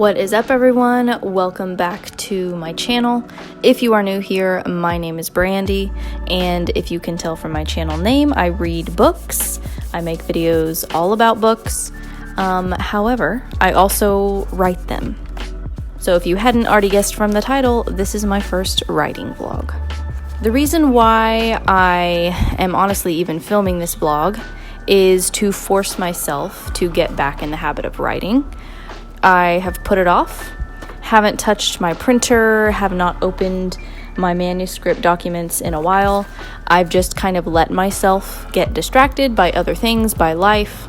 What is up, everyone? Welcome back to my channel. If you are new here, my name is Brandy, and if you can tell from my channel name, I read books. I make videos all about books. However, I also write them. So if you hadn't already guessed from the title, this is my first writing vlog. The reason why I am honestly even filming this vlog is to force myself to get back in the habit of writing. I have put it off, haven't touched my printer, have not opened my manuscript documents in a while. I've just kind of let myself get distracted by other things, by life,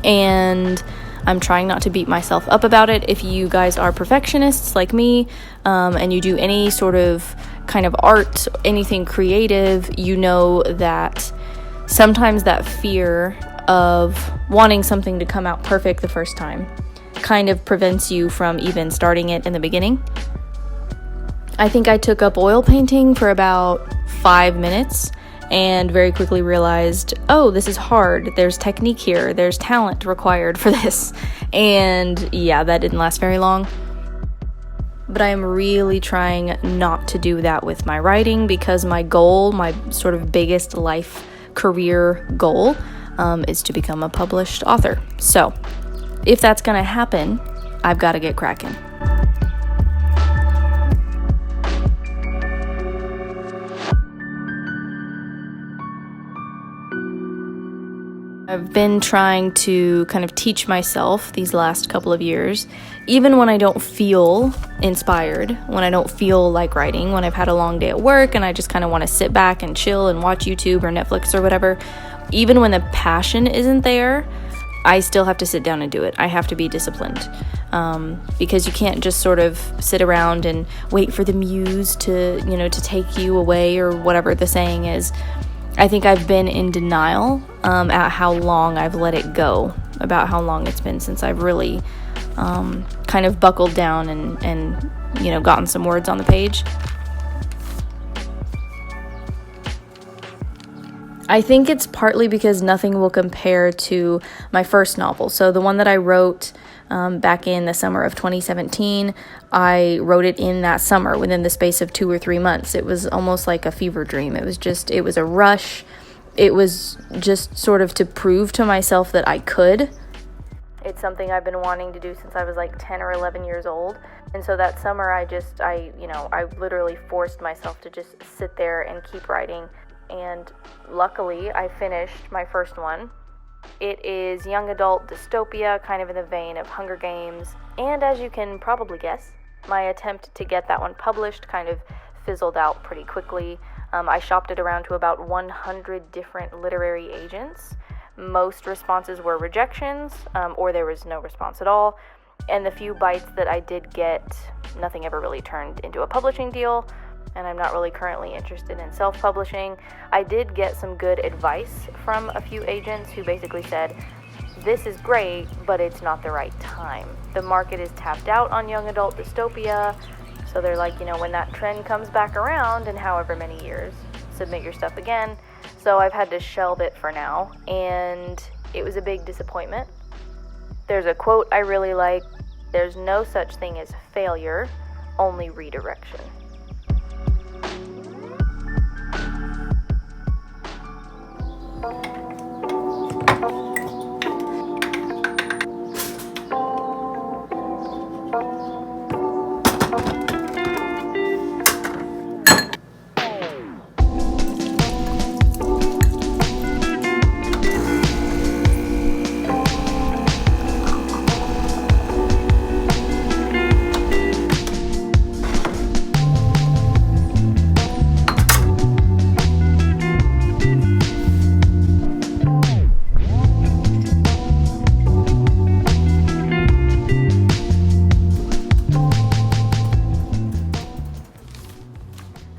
and I'm trying not to beat myself up about it. If you guys are perfectionists like me, and you do any sort of kind of art, anything creative, you know that sometimes that fear of wanting something to come out perfect the first time kind of prevents you from even starting it in the beginning. I think I took up oil painting for about 5 minutes and very quickly realized, oh, this is hard. There's technique here. There's talent required for this. And yeah, that didn't last very long. But I am really trying not to do that with my writing because my goal, my sort of biggest life career goal, is to become a published author. So if that's going to happen, I've got to get cracking. I've been trying to kind of teach myself these last couple of years, even when I don't feel inspired, when I don't feel like writing, when I've had a long day at work and I just kind of want to sit back and chill and watch YouTube or Netflix or whatever, even when the passion isn't there, I still have to sit down and do it. I have to be disciplined, because you can't just sort of sit around and wait for the muse to take you away or whatever the saying is. I think I've been in denial at how long I've let it go, about how long it's been since I've really kind of buckled down and gotten some words on the page. I think it's partly because nothing will compare to my first novel. So the one that I wrote back in the summer of 2017, I wrote it in that summer within the space of 2 or 3 months. It was almost like a fever dream. It was a rush. It was just sort of to prove to myself that I could. It's something I've been wanting to do since I was like 10 or 11 years old. And so that summer I literally forced myself to just sit there and keep writing. And luckily, I finished my first one. It is young adult dystopia, kind of in the vein of Hunger Games. And as you can probably guess, my attempt to get that one published kind of fizzled out pretty quickly. I shopped it around to about 100 different literary agents. Most responses were rejections, or there was no response at all. And the few bites that I did get, nothing ever really turned into a publishing deal. And I'm not really currently interested in self-publishing. I did get some good advice from a few agents who basically said, this is great, but it's not the right time. The market is tapped out on young adult dystopia, so they're like, when that trend comes back around in however many years, submit your stuff again. So I've had to shelve it for now, and it was a big disappointment. There's a quote I really like: there's no such thing as failure, only redirection.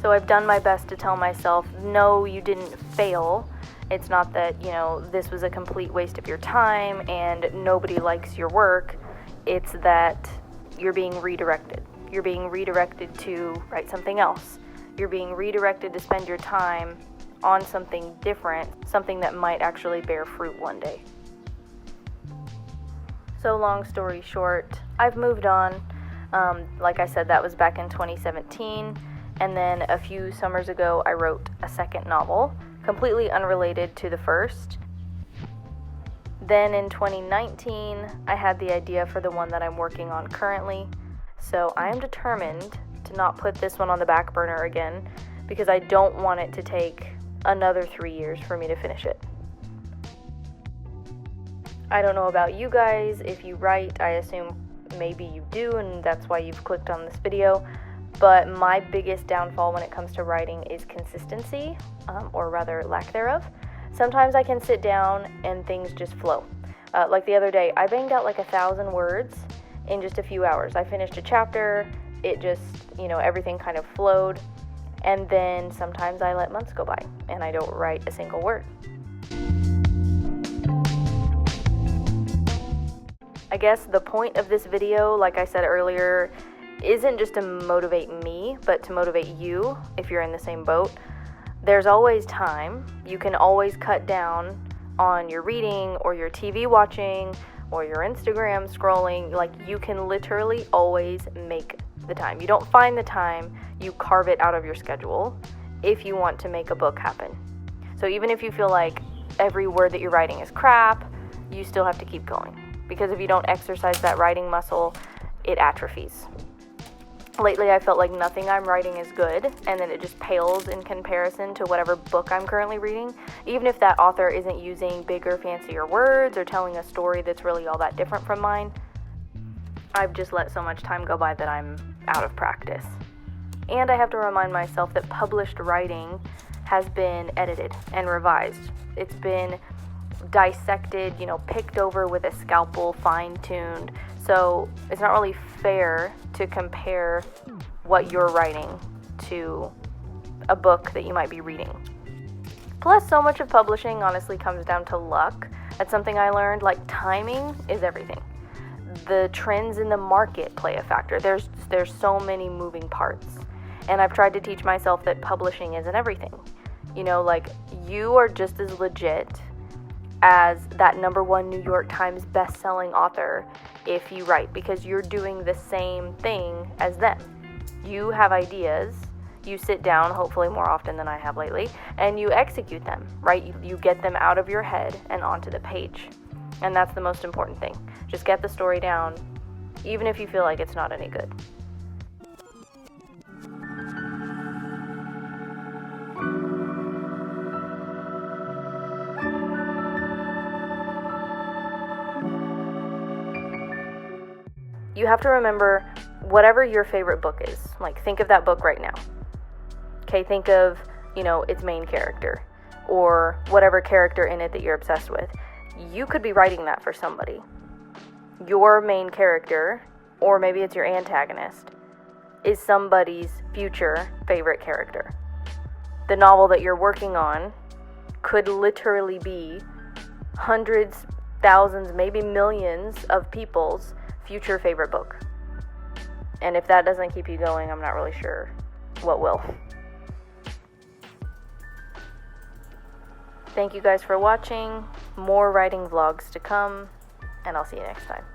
So I've done my best to tell myself, no, you didn't fail. It's not that, this was a complete waste of your time and nobody likes your work. It's that you're being redirected. You're being redirected to write something else. You're being redirected to spend your time on something different, something that might actually bear fruit one day. So long story short, I've moved on. Like I said, that was back in 2017. And then a few summers ago, I wrote a second novel, completely unrelated to the first. Then in 2019, I had the idea for the one that I'm working on currently. So I am determined to not put this one on the back burner again, because I don't want it to take another 3 years for me to finish it. I don't know about you guys. If you write, I assume maybe you do, and that's why you've clicked on this video. But my biggest downfall when it comes to writing is consistency, or rather lack thereof. Sometimes I can sit down and things just flow. Like the other day, I banged out like 1,000 words in just a few hours. I finished a chapter, it just, everything kind of flowed. And then sometimes I let months go by and I don't write a single word. I guess the point of this video, like I said earlier, isn't just to motivate me, but to motivate you if you're in the same boat. There's always time. You can always cut down on your reading or your TV watching or your Instagram scrolling. Like, you can literally always make the time. You don't find the time, you carve it out of your schedule if you want to make a book happen. So even if you feel like every word that you're writing is crap, you still have to keep going. Because if you don't exercise that writing muscle, it atrophies. Lately, I felt like nothing I'm writing is good, and then it just pales in comparison to whatever book I'm currently reading, even if that author isn't using bigger, fancier words or telling a story that's really all that different from mine. I've just let so much time go by that I'm out of practice. And I have to remind myself that published writing has been edited and revised. It's been dissected, picked over with a scalpel, fine-tuned. So it's not really fair to compare what you're writing to a book that you might be reading. Plus, so much of publishing honestly comes down to luck. That's something I learned. Like, timing is everything. The trends in the market play a factor. There's so many moving parts. And I've tried to teach myself that publishing isn't everything. You are just as legit as that #1 New York Times best-selling author if you write, because you're doing the same thing as them. You have ideas, you sit down, hopefully more often than I have lately, and you execute them, right? You get them out of your head and onto the page. And that's the most important thing. Just get the story down, even if you feel like it's not any good. You have to remember whatever your favorite book is. Like, think of that book right now. Okay, think of, its main character or whatever character in it that you're obsessed with. You could be writing that for somebody. Your main character, or maybe it's your antagonist, is somebody's future favorite character. The novel that you're working on could literally be hundreds, thousands, maybe millions of people's future favorite book. And if that doesn't keep you going, I'm not really sure what will. Thank you guys for watching. More writing vlogs to come, and I'll see you next time.